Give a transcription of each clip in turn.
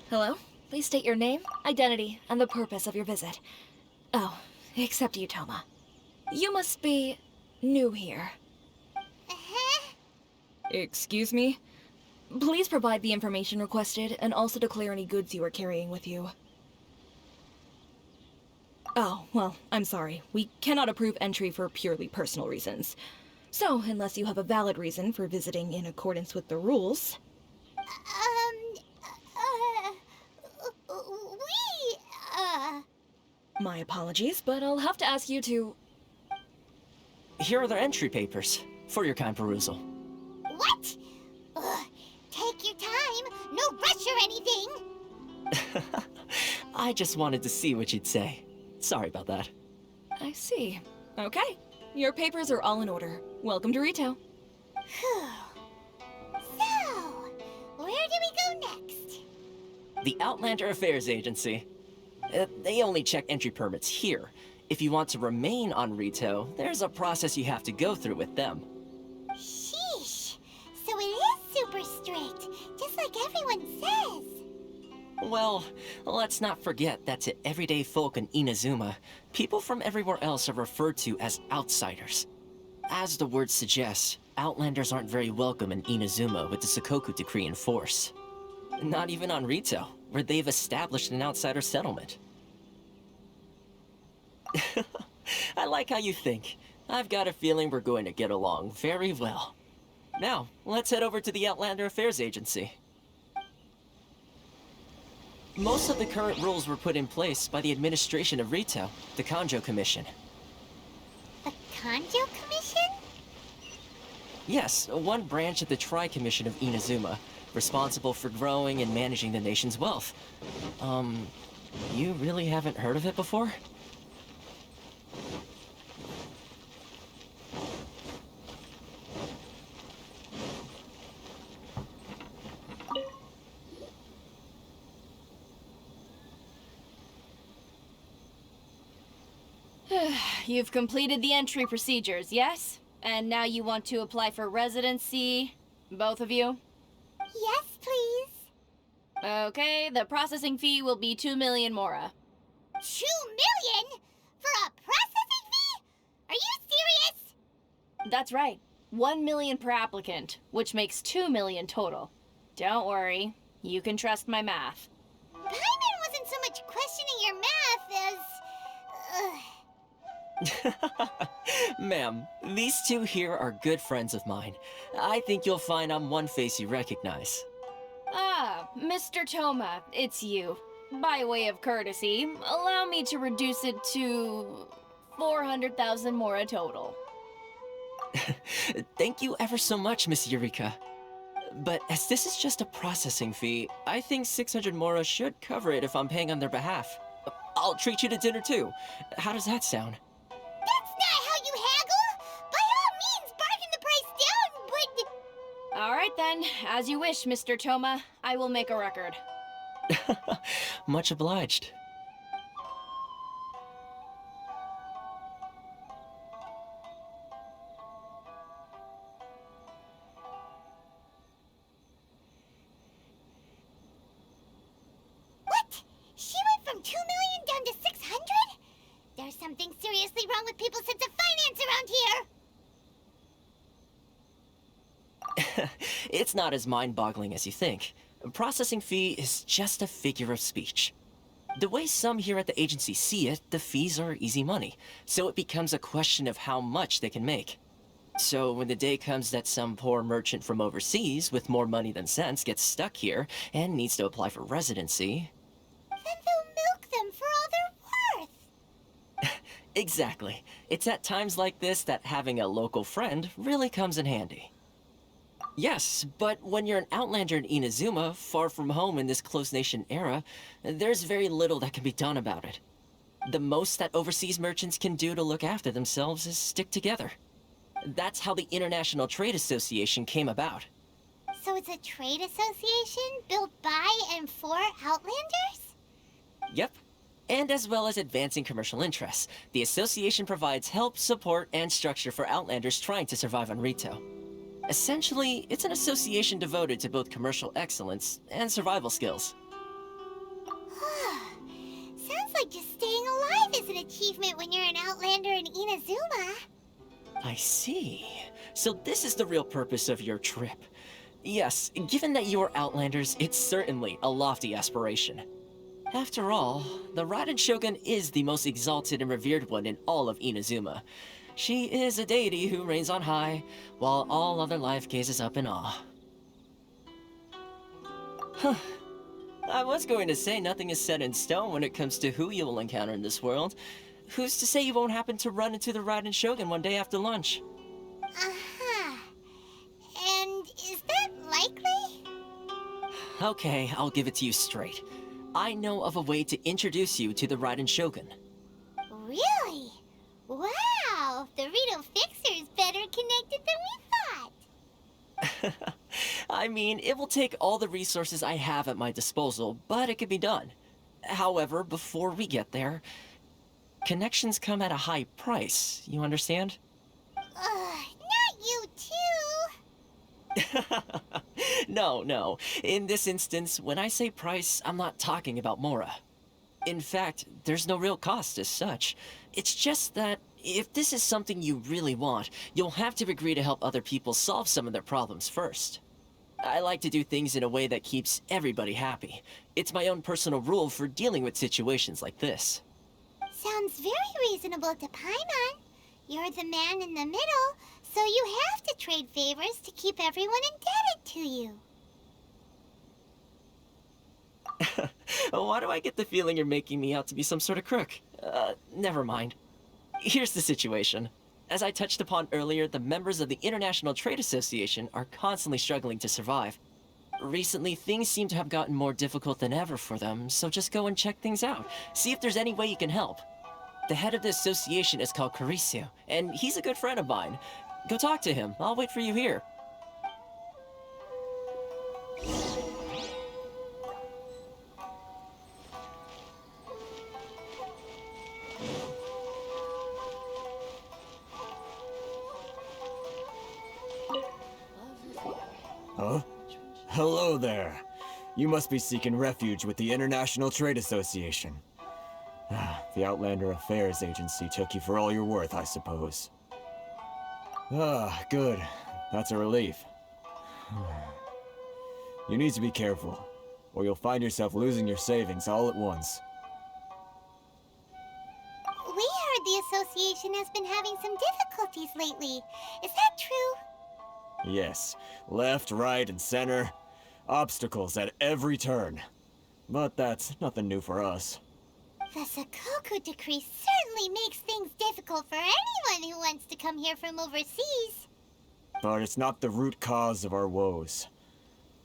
Hello? Please state your name, identity, and the purpose of your visit. Oh, except you, Toma. You must be new here. Excuse me? Please provide the information requested, and also declare any goods you are carrying with you. Oh, well, I'm sorry. We cannot approve entry for purely personal reasons. So, unless you have a valid reason for visiting in accordance with the rules... My apologies, but I'll have to ask you to... Here are their entry papers, for your kind perusal. What? Ugh, take your time, no rush or anything! I just wanted to see what you'd say. Sorry about that. I see. Okay. Your papers are all in order. Welcome to Rito. Phew. So, where do we go next? The Outlander Affairs Agency. They only check entry permits here. If you want to remain on Rito, there's a process you have to go through with them. Sheesh. So it is super strict, just like everyone says. Well, let's not forget that to everyday folk in Inazuma, people from everywhere else are referred to as outsiders. As the word suggests, Outlanders aren't very welcome in Inazuma with the Sakoku Decree in force. Not even on Rito, where they've established an outsider settlement. I like how you think. I've got a feeling we're going to get along very well. Now, let's head over to the Outlander Affairs Agency. Most of the current rules were put in place by the administration of Rito, the Kanjo Commission. The Kanjo Commission? Yes, one branch of the Tri-Commission of Inazuma, responsible for growing and managing the nation's wealth. You really haven't heard of it before? You've completed the entry procedures, yes? And now you want to apply for residency? Both of you? Yes, please. Okay, the processing fee will be 2 million mora. 2 million? For a processing fee? Are you serious? That's right. 1 million per applicant, which makes 2 million total. Don't worry, you can trust my math. Paimon wasn't so much questioning your math as... Ma'am, these two here are good friends of mine. I think you'll find I'm one face you recognize. Ah, Mr. Toma, it's you. By way of courtesy, allow me to reduce it to 400,000 mora total. Thank you ever so much, Miss Eureka. But as this is just a processing fee, I think 600 mora should cover it if I'm paying on their behalf. I'll treat you to dinner too. How does that sound? That's not how you haggle! By all means, bargain the price down, but... Alright then, as you wish, Mr. Toma. I will make a record. Much obliged. What? She went from 2 million down to 600? There's something seriously wrong with people's sense of finance around here! It's not as mind-boggling as you think. A processing fee is just a figure of speech. The way some here at the agency see it, the fees are easy money, so it becomes a question of how much they can make. So when the day comes that some poor merchant from overseas with more money than sense gets stuck here and needs to apply for residency... Then they'll milk them for all they're worth! Exactly. It's at times like this that having a local friend really comes in handy. Yes, but when you're an Outlander in Inazuma, far from home in this closed nation era, there's very little that can be done about it. The most that overseas merchants can do to look after themselves is stick together. That's how the International Trade Association came about. So it's a trade association built by and for Outlanders? Yep. And as well as advancing commercial interests, the association provides help, support, and structure for Outlanders trying to survive on Rito. Essentially, it's an association devoted to both commercial excellence and survival skills. Sounds like just staying alive is an achievement when you're an Outlander in Inazuma. I see. So this is the real purpose of your trip. Yes, given that you are Outlanders, it's certainly a lofty aspiration. After all, the Raiden Shogun is the most exalted and revered one in all of Inazuma. She is a deity who reigns on high, while all other life gazes up in awe. Huh. I was going to say nothing is set in stone when it comes to who you will encounter in this world. Who's to say you won't happen to run into the Raiden Shogun one day after lunch? Uh-huh. And is that likely? Okay, I'll give it to you straight. I know of a way to introduce you to the Raiden Shogun. Really? Wow! The Rito Fixer is better connected than we thought! I mean, it will take all the resources I have at my disposal, but it can be done. However, before we get there, connections come at a high price, you understand? Not you too! No. In this instance, when I say price, I'm not talking about Mora. In fact, there's no real cost as such. It's just that if this is something you really want, you'll have to agree to help other people solve some of their problems first. I like to do things in a way that keeps everybody happy. It's my own personal rule for dealing with situations like this. Sounds very reasonable to Paimon. You're the man in the middle, so you have to trade favors to keep everyone indebted to you. Why do I get the feeling you're making me out to be some sort of crook? Never mind. Here's the situation. As I touched upon earlier, the members of the International Trade Association are constantly struggling to survive. Recently, things seem to have gotten more difficult than ever for them, so just go and check things out. See if there's any way you can help. The head of the association is called Kurisu, and he's a good friend of mine. Go talk to him. I'll wait for you here. Huh? Hello there. You must be seeking refuge with the International Trade Association. The Outlander Affairs Agency took you for all you're worth, I suppose. Good. That's a relief. You need to be careful, or you'll find yourself losing your savings all at once. We heard the association has been having some difficulties lately. Is that true? Yes. Left, right, and center. Obstacles at every turn. But that's nothing new for us. The Sakoku decree certainly makes things difficult for anyone who wants to come here from overseas. But it's not the root cause of our woes.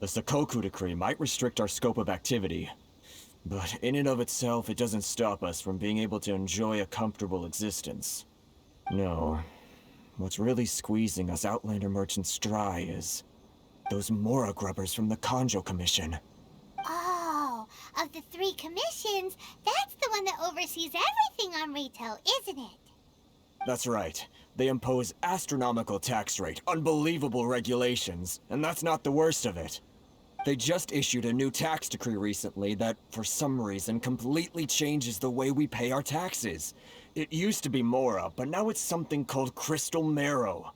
The Sakoku decree might restrict our scope of activity, but in and of itself, it doesn't stop us from being able to enjoy a comfortable existence. No. What's really squeezing us Outlander merchants dry is those Mora grubbers from the Kanjo Commission. Oh, of the 3 commissions, that's the one that oversees everything on Rito, isn't it? That's right. They impose astronomical tax rate, unbelievable regulations, and that's not the worst of it. They just issued a new tax decree recently that, for some reason, completely changes the way we pay our taxes. It used to be Mora, but now it's something called Crystal Marrow.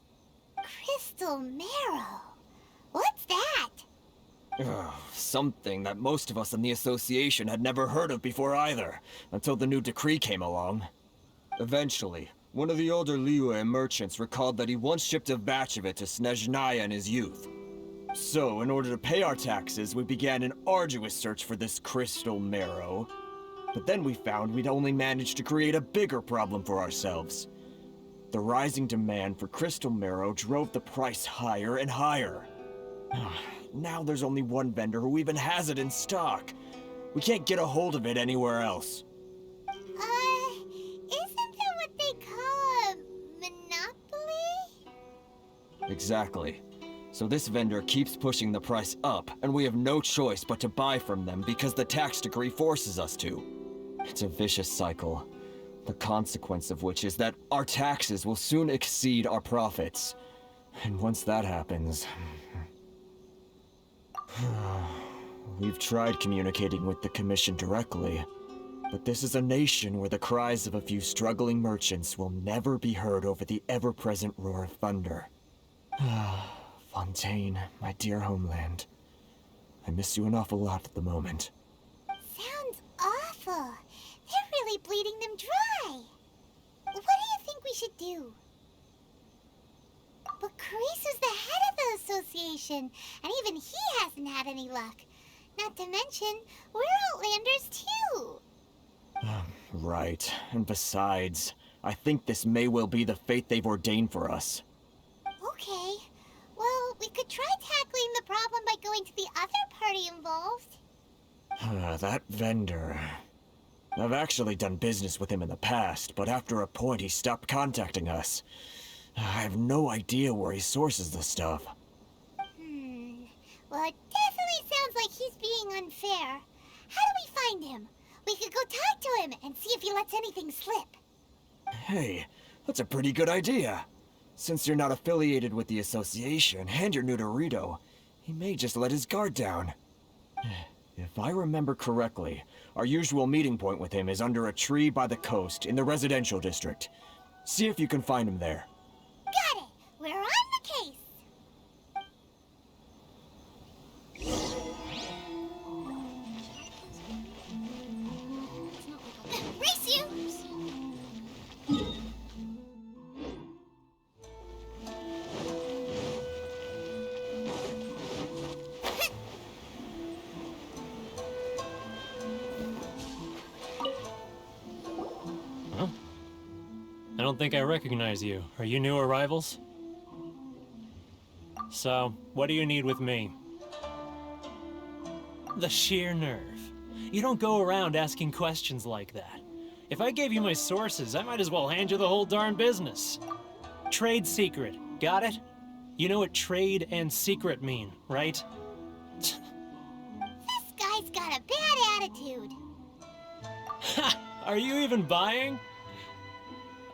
Crystal Marrow? What's that? Something that most of us in the association had never heard of before either, until the new decree came along. Eventually, one of the older Liyue merchants recalled that he once shipped a batch of it to Snezhnaya in his youth. So, in order to pay our taxes, we began an arduous search for this Crystal Marrow. But then we found we'd only managed to create a bigger problem for ourselves. The rising demand for Crystal Marrow drove the price higher and higher. Now there's only one vendor who even has it in stock. We can't get a hold of it anywhere else. Isn't that what they call a monopoly? Exactly. So this vendor keeps pushing the price up, and we have no choice but to buy from them because the tax decree forces us to. It's a vicious cycle, the consequence of which is that our taxes will soon exceed our profits. And once that happens... We've tried communicating with the Commission directly, but this is a nation where the cries of a few struggling merchants will never be heard over the ever-present roar of thunder. Fontaine, my dear homeland. I miss you an awful lot at the moment. Sounds awful. They're really bleeding them dry. What do you think we should do? But Carice is the head of the association, and even he hasn't had any luck. Not to mention, we're Outlanders too. Right. And besides, I think this may well be the fate they've ordained for us. Okay. Well, we could try tackling the problem by going to the other party involved. That vendor... I've actually done business with him in the past, but after a point he stopped contacting us. I have no idea where he sources the stuff. Well, it definitely sounds like he's being unfair. How do we find him? We could go talk to him and see if he lets anything slip. Hey, that's a pretty good idea. Since you're not affiliated with the association and you're new to Rito, he may just let his guard down. If I remember correctly, our usual meeting point with him is under a tree by the coast in the residential district. See if you can find him there. Got it! We're on the case! Race you! I don't think I recognize you. Are you new arrivals? So, what do you need with me? The sheer nerve. You don't go around asking questions like that. If I gave you my sources, I might as well hand you the whole darn business. Trade secret, got it? You know what trade and secret mean, right? This guy's got a bad attitude. Ha! Are you even buying?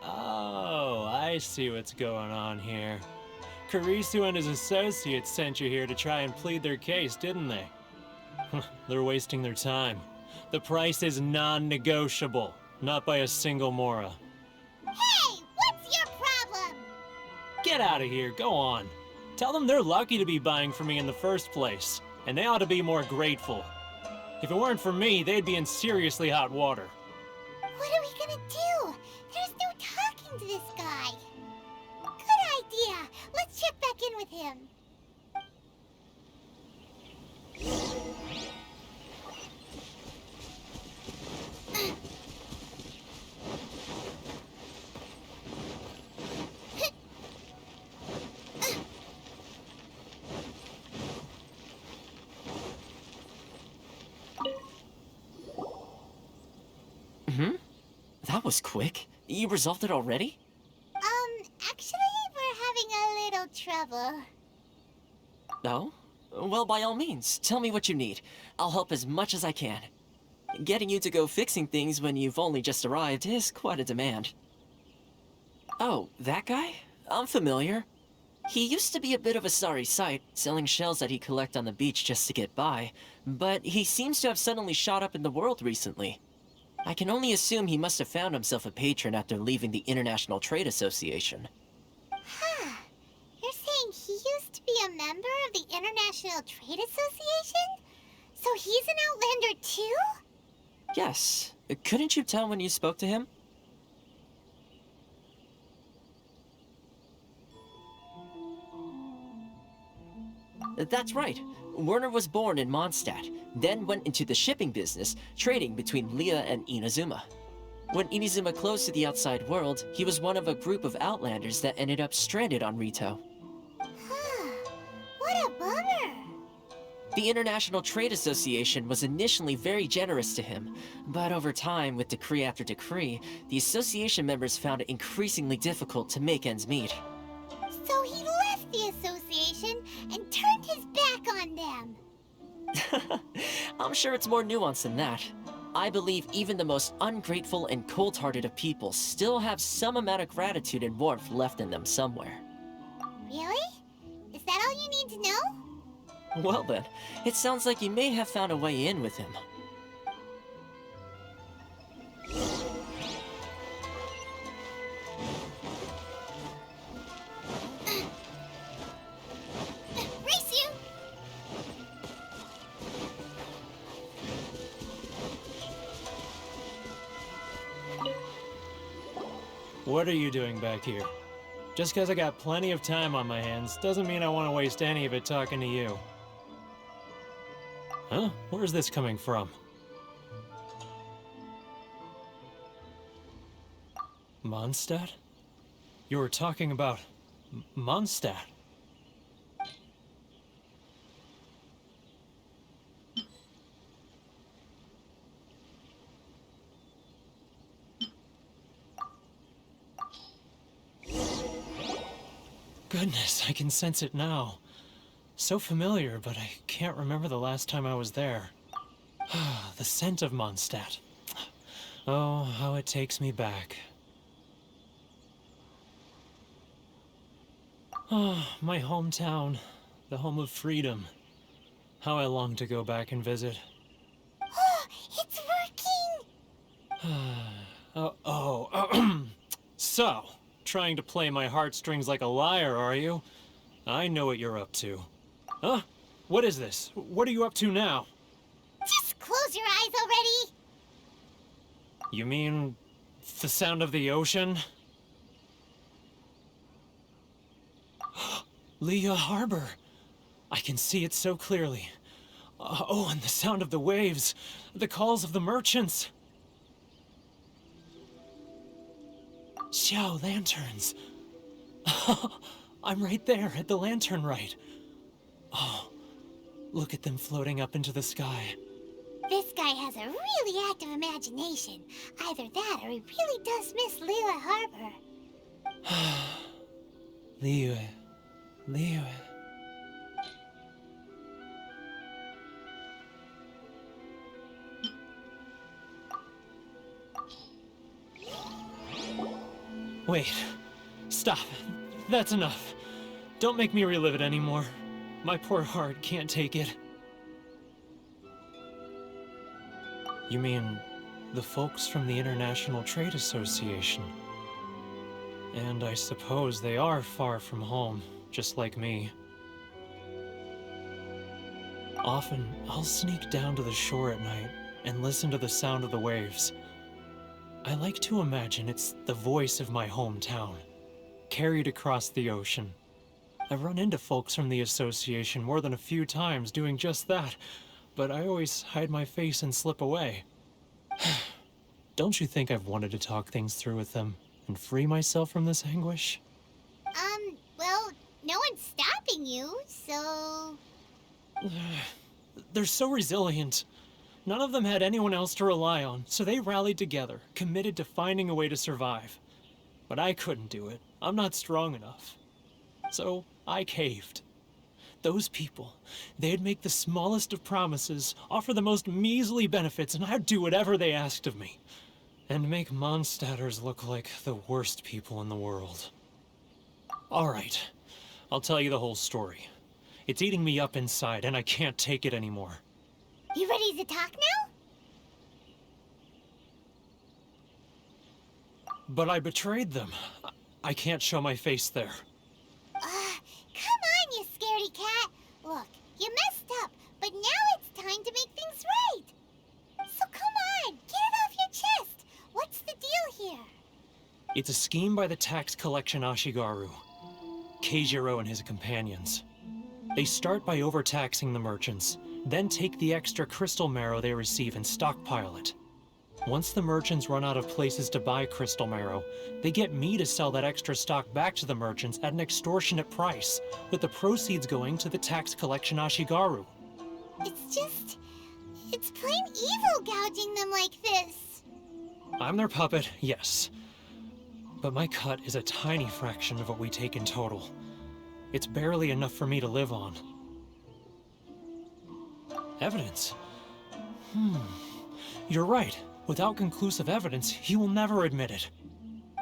Oh, I see what's going on here. Karisu and his associates sent you here to try and plead their case, didn't they? They're wasting their time. The price is non-negotiable, not by a single mora. Hey, what's your problem? Get out of here, go on. Tell them they're lucky to be buying from me in the first place, and they ought to be more grateful. If it weren't for me, they'd be in seriously hot water. What are we gonna do? There's no talking to this guy. Good idea. Let's check back in with him. That was quick. You resolved it already? Actually, we're having a little trouble. No? Well, by all means, tell me what you need. I'll help as much as I can. Getting you to go fixing things when you've only just arrived is quite a demand. Oh, that guy? I'm familiar. He used to be a bit of a sorry sight, selling shells that he collect on the beach just to get by, but he seems to have suddenly shot up in the world recently. I can only assume he must have found himself a patron after leaving the International Trade Association. Huh. You're saying he used to be a member of the International Trade Association? So he's an Outlander too? Yes. Couldn't you tell when you spoke to him? That's right. Werner was born in Mondstadt, then went into the shipping business, trading between Leah and Inazuma. When Inazuma closed to the outside world, he was one of a group of Outlanders that ended up stranded on Rito. Huh. What a bummer. The International Trade Association was initially very generous to him, but over time, with decree after decree, the association members found it increasingly difficult to make ends meet. So he left the association and turned his back on them. I'm sure it's more nuanced than that. I believe even the most ungrateful and cold-hearted of people still have some amount of gratitude and warmth left in them somewhere. Really? Is that all you need to know? Well then, it sounds like you may have found a way in with him. Race you! What are you doing back here? Just because I got plenty of time on my hands doesn't mean I want to waste any of it talking to you. Huh? Where's this coming from? Mondstadt? You were talking about Mondstadt. Goodness, I can sense it now. So familiar, but I can't remember the last time I was there. The scent of Mondstadt. Oh, how it takes me back. Oh, my hometown. The home of freedom. How I long to go back and visit. Oh, it's working! So, trying to play my heartstrings like a liar, are you? I know what you're up to. Huh? What is this? What are you up to now? Just close your eyes already! You mean the sound of the ocean? Leah Harbor. I can see it so clearly. Oh, and the sound of the waves. The calls of the merchants. Xiao lanterns. I'm right there at the lantern right. Oh, look at them floating up into the sky. This guy has a really active imagination. Either that or he really does miss Leela Harbor. Liyue. Liyue. Wait. Stop. That's enough. Don't make me relive it anymore. My poor heart can't take it. You mean the folks from the International Trade Association? And I suppose they are far from home, just like me. Often, I'll sneak down to the shore at night and listen to the sound of the waves. I like to imagine it's the voice of my hometown, carried across the ocean. I've run into folks from the association more than a few times doing just that, but I always hide my face and slip away. Don't you think I've wanted to talk things through with them and free myself from this anguish? Well, no one's stopping you, so... They're so resilient. None of them had anyone else to rely on, so they rallied together, committed to finding a way to survive. But I couldn't do it. I'm not strong enough. So I caved. Those people, they'd make the smallest of promises, offer the most measly benefits, and I'd do whatever they asked of me. And make Mondstadters look like the worst people in the world. Alright, I'll tell you the whole story. It's eating me up inside, and I can't take it anymore. You ready to talk now? But I betrayed them. I can't show my face there. Come on, you scaredy cat. Look, you messed up, but now it's time to make things right. So come on, get it off your chest. What's the deal here? It's a scheme by the tax collection Ashigaru, Keijiro and his companions. They start by overtaxing the merchants, then take the extra crystal marrow they receive and stockpile it. Once the merchants run out of places to buy crystal marrow, they get me to sell that extra stock back to the merchants at an extortionate price, with the proceeds going to the tax collection Ashigaru. It's plain evil gouging them like this. I'm their puppet, yes. But my cut is a tiny fraction of what we take in total. It's barely enough for me to live on. Evidence? You're right. Without conclusive evidence, he will never admit it.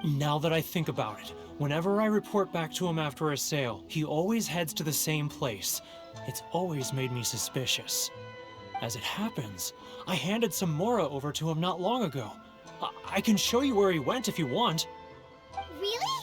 Now that I think about it, whenever I report back to him after a sale, he always heads to the same place. It's always made me suspicious. As it happens, I handed some Mora over to him not long ago. I can show you where he went if you want. Really?